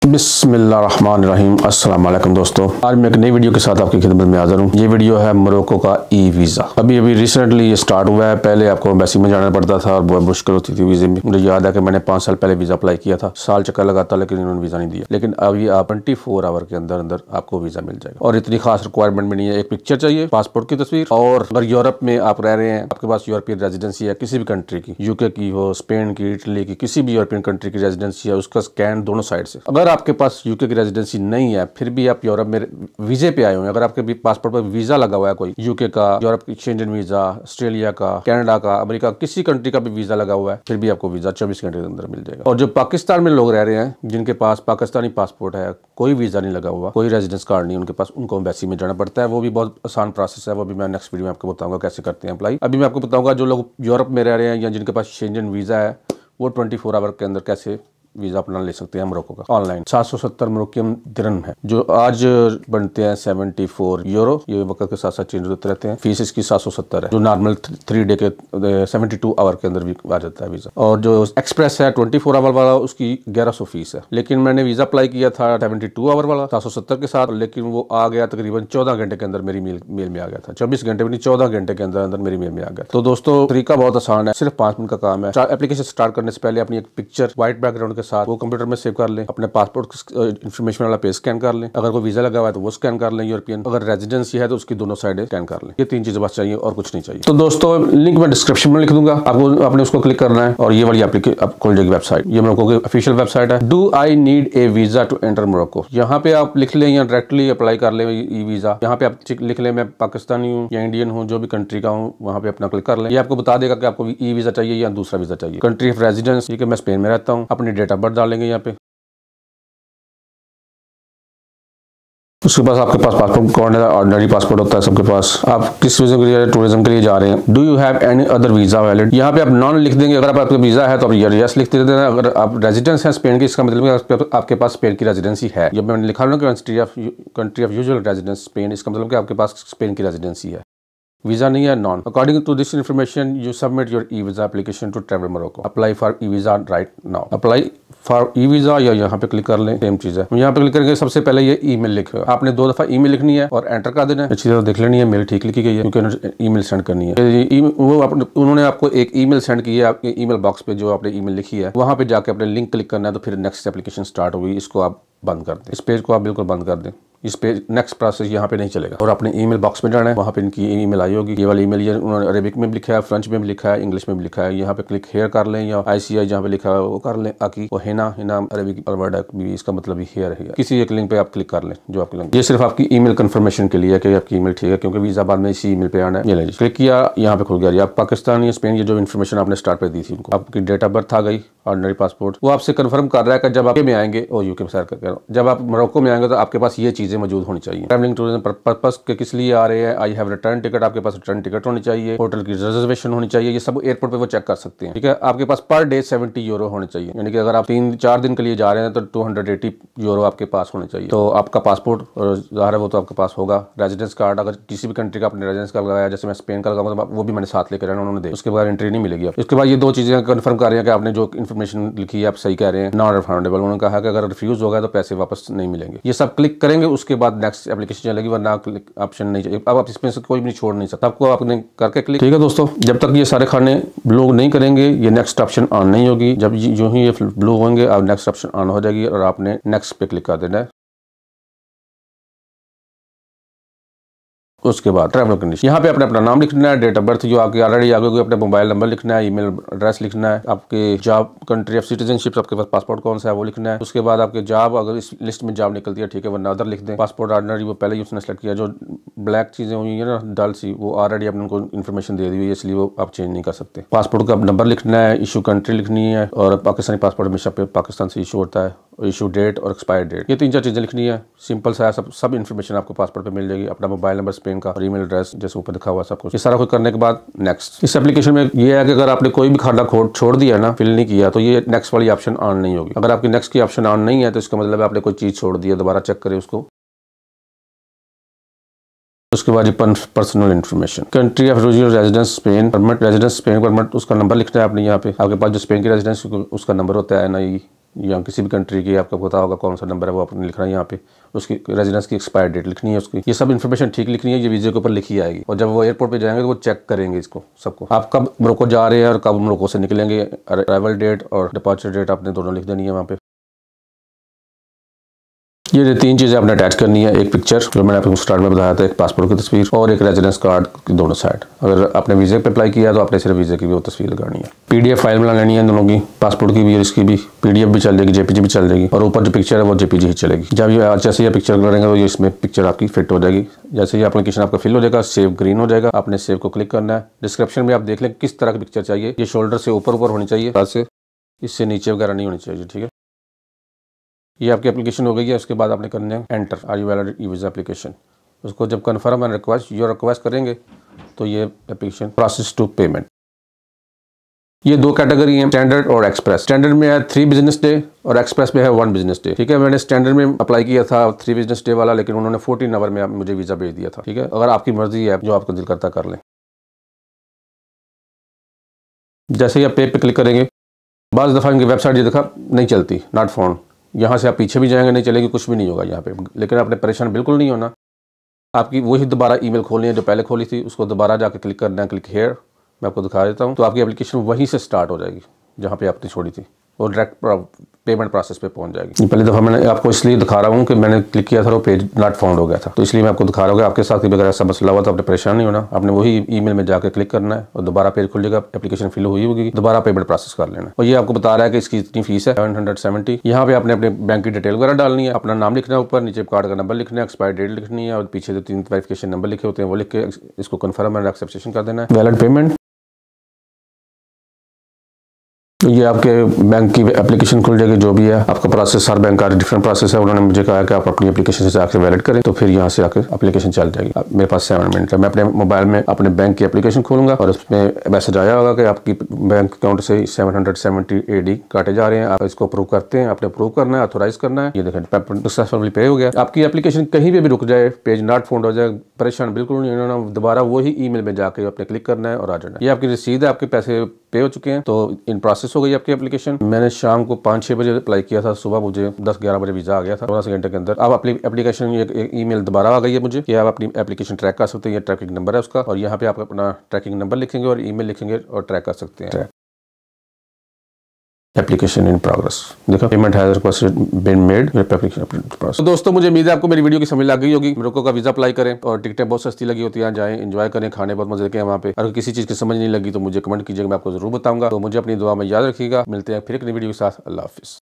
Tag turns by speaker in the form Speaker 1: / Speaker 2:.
Speaker 1: बिस्मिल्लाहिर्रहमानिर्रहीम। अस्सलाम वालेकुम दोस्तों, आज मैं एक नई वीडियो के साथ आपकी खिदमत में हाज़िर हूँ। ये वीडियो है मोरक्को का ई वीज़ा। अभी रिसेंटली ये स्टार्ट हुआ है। पहले आपको एम्बेसी में जाना पड़ता था और बहुत मुश्किल होती थी वीज़े में। मुझे याद है कि मैंने 5 साल पहले वीज़ा अप्लाई किया था, साल चक्कर लगा था, लेकिन इन्होंने वीज़ा नहीं दिया। लेकिन अभी आप 24 आवर के अंदर अंदर आपको वीज़ा मिल जाएगा और इतनी खास रिक्वायरमेंट भी नहीं है। एक पिक्चर चाहिए, पासपोर्ट की तस्वीर, और अगर यूरोप में आप रह रहे हैं, आपके पास यूरोपियन रेजिडेंसी है किसी भी कंट्री की, यूके की हो, स्पेन की, इटली की, किसी भी यूरोपियन कंट्री की रेजिडेंसी है, उसका स्कैन दोनों साइड से। अगर आपके पास यूके की रेजिडेंसी नहीं है, फिर भी आप यूरोप में वीजे पे आए हुए हैं, अगर आपके भी पासपोर्ट पर वीजा लगा हुआ है, कोई यूके का, यूरोप की शेंजन वीजा, ऑस्ट्रेलिया का, कनाडा का, अमेरिका, किसी कंट्री का भी वीजा लगा हुआ है, फिर भी आपको वीजा 24 घंटे के अंदर मिल जाएगा। और जो पाकिस्तान में लोग रह रहे हैं, जिनके पास पाकिस्तानी पासपोर्ट है, कोई वीजा नहीं लगा हुआ, कोई रेजिडेंस कार्ड नहीं उनके पास, उनको एम्बेसी में जाना पड़ता है। वो भी बहुत आसान प्रोसेस है, वो भी मैं नेक्स्ट वीडियो में आपको बताऊंगा कैसे करते हैं अप्लाई। अभी मैं आपको बताऊंगा जो लोग यूरोप में रह रहे हैं या जिनके पास शेंजन वीजा है, वो 24 आवर के अंदर कैसे वीज़ा अपना ले सकते हैं मोरक्को का ऑनलाइन। 770 मोरक्कियन दिरहम है, जो आज बनते हैं 74 यूरो। ये वक्त के साथ साथ चेंज होते रहते हैं। फीस इसकी 770 है, जो नॉर्मल 3 डे के 72 आवर के अंदर भी आ जाता है वीज़ा। और जो एक्सप्रेस है 24 आवर वाला, उसकी 1100 फीस है। लेकिन मैंने वीज़ा अप्लाई किया था 72 आवर वाला 770 के साथ, लेकिन वो आ गया तकरीबन 14 घंटे के अंदर मेरी मेल में आ गया था। 24 घंटे में नहीं, 14 घंटे के अंदर अंदर मेरी मेल में आ गया। तो दोस्तों, तरीका बहुत आसान है, सिर्फ 5 मिनट का काम है। एप्लीकेशन स्टार्ट करने से पहले अपनी एक पिक्चर व्हाइट बैकग्राउंड के साथ वो कंप्यूटर में सेव कर लें, अपने पासपोर्ट इन्फॉर्मेशन वाला पेज स्कैन कर लें, अगर कोई वीजा लगा हुआ है तो वो स्कैन कर लें यूरोपियन, अगर रेजिडेंसी है तो उसकी दोनों साइडें स्कैन कर लें। ये 3 चीजें बस चाहिए और कुछ नहीं चाहिए। तो दोस्तों, लिंक मैं डिस्क्रिप्शन में लिख दूंगा, आपने उसको क्लिक करना है और ये वाली एप्लीकेशन आप खोल जाएगी वेबसाइट। ये मोरक्को की ऑफिशियल वेबसाइट है। Do I need a visa to enter Morocco, यहाँ पे आप लिख लें या डायरेक्टली अप्लाई कर लें ई वीजा। यहाँ पे आप लिख लें मैं पाकिस्तानी हूँ या इंडियन हूँ, जो भी कंट्री का हूँ, वहाँ पे अपना क्लिक कर लें। ये आपको बता देगा कि आपको ई वीजा चाहिए या दूसरा वीजा चाहिए। कंट्री ऑफ रेजिडेंस, ठीक है, मैं स्पेन में रहता हूँ, अपनी डेट ऑफ बर्थ डालेंगे यहाँ पे। उसके पास आपके पास पासपोर्ट कौन है, ऑर्डिनरी पासपोर्ट होता है सबके पास। आप किस वीज़ा के लिए, टूरिज्म के लिए जा रहे हैं। Do you have any other visa valid, यहाँ पे आप नॉन लिख देंगे। अगर आपका वीज़ा है तो आप यस लिख देते हैं। अगर आप रेजिडेंस हैं स्पेन की, इसका मतलब आपके पास स्पेन की रेजिडेंसी है। जब मैंने लिखा ना country of usual residence Spain, इसका मतलब कि आपके पास स्पेन की रेजिडेंसी है। वीजा नहीं है, non. According to this information you submit your e visa application to travel Morocco. Apply for e visa right now. Apply for e visa, या यहाँ पे क्लिक कर लें, सेम चीज है। यहाँ पे क्लिक करके सबसे पहले ये ईमेल लिखो। आपने 2 दफा ईमेल लिखनी है और एंटर कर देना है। अच्छी तरह देख लेनी है मेल ठीक लिखी गई है, क्योंकि ईमेल सेंड करनी है। उन्होंने आपको एक ईमेल सेंड की है, आपके ईमेल बॉक्स पे जो आपने ईमेल लिखी है, वहाँ पे जाके अपने लिंक क्लिक करना है। तो फिर नेक्स्ट एप्लीकेशन स्टार्ट होगी। इसको आप बंद कर दें, इस पेज को आप बिल्कुल बंद कर दें। इस पे नेक्स्ट प्रोसेस यहाँ पे नहीं चलेगा। और अपने ईमेल बॉक्स में जाना है, वहाँ पे इनकी ईमेल आई होगी। ये वाली ईमेल ये उन्होंने अरेबिक में भी लिखा है, फ्रेंच में भी लिखा है, इंग्लिश में भी लिखा है। यहाँ पे क्लिक हेयर कर लें या ICI जहाँ पे लिखा है वो कर लें। आकी वो हिना अरेबिक वर्ड है, इसका मतलब भी हेयर है। किसी एक लिंक पे आप क्लिक कर लें जो आपकी लिंक। ये सिर्फ आपकी ईमेल कंफर्मेशन के लिए है कि आपकी ईमेल ठीक है, क्योंकि वीजा बाद में इसी ईमेल पे आना है। ये लें, क्लिक किया, यहाँ पे खुल गया। आप पाकिस्तान या स्पेन, ये जो इन्फॉर्मेशन आपने स्टार्ट पे दी थी उनको, आपकी डेट ऑफ बर्थ आ गई, ऑर्डिनरी पासपोर्ट। वो आपसे कंफर्म कर रहा है कि जब आप में आएंगे, और यूके में सर जब आप मोरक्को में आएंगे तो आपके पास ये चीजें मौजूद होनी चाहिए। ट्रैवलिंग टूरिज्म पर्पस के किस लिए आ रहे हैं, आई हैव रिटर्न टिकट, आपके पास रिटर्न टिकट होनी चाहिए, होटल की रिजर्वेशन होनी चाहिए। ये सब एयरपोर्ट पे वो चेक कर सकते हैं, ठीक है। आपके पास पर डे 70 यूरो होने चाहिए, यानी कि अगर आप 3-4 दिन के लिए जा रहे हैं तो 280 यूरो आपके पास होने चाहिए। तो आपका पासपोर्ट ज़ाहिर है वो तो आपके पास होगा। रेजिडेंस कार्ड, अगर किसी भी कंट्री का आपने रेजिडेंस कार्ड लगाया, जैसे मैं स्पेन का लगाऊंगा, वो भी मैंने साथ लेकर आना, उन्होंने दे। उसके बाद एंट्री नहीं मिलेगी। इसके बाद ये 2 चीजें कंफर्म कर रहे हैं कि आपने जो इन्फॉर्मेशन लिखी है आप सही कह रहे हैं, नॉन रिफंडेबल। उन्होंने कहा कि अगर रिफ्यूज होगा तो पैसे वापस नहीं मिलेंगे। ये सब क्लिक करेंगे, उसके बाद नेक्स्ट एप्लीकेशन चलेगी, वरना ऑप्शन नहीं चाहिए। अब आप इसमें से कोई भी छोड़ नहीं सकता, आपको आपने करके क्लिक, ठीक है दोस्तों। जब तक ये सारे खाने ब्लू नहीं करेंगे, ये नेक्स्ट ऑप्शन ऑन नहीं होगी। जब जो ही ये ब्लू होंगे, अब नेक्स्ट ऑप्शन ऑन हो जाएगी और आपने नेक्स्ट पे क्लिक कर देना है। उसके बाद ट्रैवल कंडीशन, यहाँ पे अपने अपना नाम लिखना है, डेट ऑफ बर्थ जो आपकी ऑलरेडी आ गई, अपने मोबाइल नंबर लिखना है, ईमेल एड्रेस लिखना है, आपके जॉब, कंट्री ऑफ सिटीजनशिप, आपके पास पासपोर्ट कौन सा है वो लिखना है। उसके बाद आपके जॉब, अगर इस लिस्ट में जॉब निकलती है ठीक है, वरना अदर लिख दें। पासपोर्ट ऑर्डिनरी वो पहले ही उसने सेलेक्ट किया। जो ब्लैक चीजें हुई है ना डल सी, वो ऑलरेडी आपने उनको इन्फॉर्मेशन दे दी हुई है, इसलिए वो आप चेंज नहीं कर सकते। पासपोर्ट का नंबर लिखना है, इशू कंट्री लिखनी है, और पाकिस्तानी पासपोर्ट हमेशा पाकिस्तान से इशू होता है, इशू डेट और एक्सपायर डेट। ये 3-4 चीजें लिखनी है। सिंपल सा है, सब इन्फॉर्मेशन आपको पासपोर्ट पे मिल जाएगी। अपना मोबाइल नंबर स्पेन का और ईमेल एड्रेस जैसे ऊपर दिखा हुआ सब कुछ। ये सारा कुछ करने के बाद नेक्स्ट। इस एप्लीकेशन में ये है कि अगर आपने कोई भी खाना छोड़ दिया ना, फिल नहीं किया, तो ये नेक्स्ट वाली ऑप्शन ऑन नहीं होगी। अगर आपकी नेक्स्ट की ऑप्शन ऑन नहीं है तो इसका मतलब है आपने कोई चीज छोड़ दी है, दोबारा चेक करें उसको। उसके बाद personal information, country of residence Spain permit, residence Spain permit, उसका नंबर लिखना है आपने। यहाँ पे आपके पास जो स्पेन की रेजिडेंस उसका नंबर होता है NI या किसी भी कंट्री की आपको पता होगा कौन सा नंबर है वो आपने लिखना है यहाँ पे, उसकी रेजिडेंस की एक्सपायर डेट लिखनी है उसकी, ये सब इन्फॉर्मेशन ठीक लिखनी है, ये वीज़े के ऊपर लिखी आएगी। और जब वो एयरपोर्ट पे जाएंगे तो वो चेक करेंगे इसको सबको, आप कब मोरक्को जा रहे हैं और कब मोरक्को से निकलेंगे, अराइवल डेट और डिपार्चर डेट आपने दोनों लिख देनी है वहाँ पे। ये 3 चीज़ें आपने अटैच करनी है, एक पिक्चर जो मैंने आपको स्टार्ट में बताया था, एक पासपोर्ट की तस्वीर और एक रेजिडेंस कार्ड की दोनों साइड। अगर आपने वीज़े पे अप्लाई किया तो आपने सिर्फ वीज़े की भी वो तस्वीर लगानी है। PDF फाइल बना लेनी है दोनों की, पासपोर्ट की भी और इसकी भी। PDF भी चल जाएगी, JPG भी चल जाएगी, और ऊपर जो पिक्चर है वो JPG ही चलेगी। जब ये जैसे ये पिक्चर करेंगे तो ये इसमें पिक्चर आपकी फिट हो जाएगी। जैसे ये एप्लीकेशन आपका फिल हो जाएगा, सेव ग्रीन हो जाएगा, आपने सेव को क्लिक करना है। डिस्क्रिप्शन में आप देख लें किस तरह की पिक्चर चाहिए, ये शोल्डर से ऊपर होनी चाहिए, से इससे नीचे वगैरह नहीं होनी चाहिए, ठीक है। ये आपकी एप्लीकेशन हो गई है। उसके बाद आपने करना है enter, are you valid e visa application. उसको जब confirm and request your request करेंगे तो ये एप्लीकेशन प्रोसेस टू पेमेंट। ये 2 कैटेगरी हैं, स्टैंडर्ड और एक्सप्रेस। स्टैंडर्ड में है 3 बिजनेस डे और एक्सप्रेस में है 1 बिजनेस डे, ठीक है। मैंने स्टैंडर्ड में अप्लाई किया था 3 बिजनेस डे वाला, लेकिन उन्होंने 14 आवर में मुझे वीज़ा भेज दिया था, ठीक है। अगर आपकी मर्जी है, जो आपको दिल करता कर लें। जैसे ही आप पे क्लिक करेंगे, बाज़ दफ़ा इनकी वेबसाइट ये देखा नहीं चलती, नॉट फाउंड। यहाँ से आप पीछे भी जाएंगे नहीं चलेगी, कुछ भी नहीं होगा यहाँ पे। लेकिन आपने परेशान बिल्कुल नहीं होना, आपकी वही दोबारा ईमेल खोलनी है जो पहले खोली थी, उसको दोबारा जाके क्लिक करना है, क्लिक हेयर। मैं आपको दिखा देता हूँ, तो आपकी एप्लीकेशन वहीं से स्टार्ट हो जाएगी जहाँ पे आपने छोड़ी थी, और डायरेक्ट पेमेंट प्रोसेस पे पहुँच जाएगी। पहली दफ़ा मैंने आपको इसलिए दिखा रहा हूँ कि मैंने क्लिक किया था और पेज नॉट फाउंड हो गया था, तो इसलिए मैं आपको दिखा रहा हूँ कि आपके साथ अगर ऐसा मसला हुआ तो आपने परेशान नहीं होना। आपने वही ईमेल में जाकर क्लिक करना है और दोबारा पेज खुल जाएगा, एप्लीकेशन फिल हुई होगी, दोबारा पेमेंट प्रोसेस कर लेना। और ये आपको बता रहा है कि इसकी इतनी फीस है 770। यहाँ पे आपने अपने बैंक की डिटेल वगैरह डालनी है, अपना नाम लिखना है, ऊपर नीचे कार्ड का नंबर लिखना है, एक्सपायर डेट लिखनी है, और पीछे जो 3 वेरिफिकेशन नंबर लिखे होते हैं वो लिख के इसको कन्फर्म एंड एक्सेप्टेशन कर देना है। वैलिड पेमेंट, ये आपके बैंक की एप्लीकेशन खुल जाएगी। जो भी है आपका प्रोसेस, हर बैंक का डिफरेंट प्रोसेस है। उन्होंने मुझे कहा कि आप अपनी एप्लीकेशन से आकर वैलिड करें, तो फिर यहाँ से आकर एप्लीकेशन चल जाएगी। मेरे पास 7 मिनट है, मैं अपने मोबाइल में अपने बैंक की एप्लीकेशन खोलूंगा और उसमें मैसेज आया होगा कि आपकी बैंक अकाउंट से 770 AD काटे जा रहे हैं, आप इसको अप्रूव करते हैं। आपने अप्रूव करना है, ऑथोराइज करना है। ये देखें सक्सेसफुली पे हो गया। आपकी एप्लीकेशन कहीं भी रुक जाए, पेज नॉट फाउंड हो जाए, परेशान बिल्कुल नहीं होना, दोबारा वही ईमेल में जाकर अपने क्लिक करना है और आ जाना है। ये आपकी रसीद है, आपके पैसे पे हो चुके हैं, तो इन प्रोसेस हो गई आपकी एप्लीकेशन। मैंने शाम को 5-6 बजे अप्लाई किया था, सुबह मुझे 10-11 बजे वीज़ा आ गया था, 14 घंटे के अंदर। अब अपनी एप्लीकेशन एक ईमेल दोबारा आ गई है मुझे कि आप अपनी एप्लीकेशन ट्रैक कर सकते हैं। ये ट्रैकिंग नंबर है उसका, और यहाँ पे आप अपना ट्रैकिंग नंबर लिखेंगे और ईमेल लिखेंगे और ट्रैक कर सकते हैं। एप्लीकेशन इन प्रोग्रेस, देखो payment has requested been made, application process. तो दोस्तों मुझे उम्मीद है आपको मेरी वीडियो की समझ लग गई होगी। मोरक्को का वीज़ा अप्लाई करें, और टिकटें बहुत सस्ती लगी होती हैं, जाएं एंजॉय करें, खाने बहुत मजे के हैं वहाँ पे। अगर किसी चीज़ की समझ नहीं लगी तो मुझे कमेंट कीजिएगा, मैं आपको जरूर बताऊंगा। तो मुझे अपनी दुआ में याद रखिएगा। मिलते हैं फिर एक नई वीडियो के साथ। अल्लाह हाफिज़।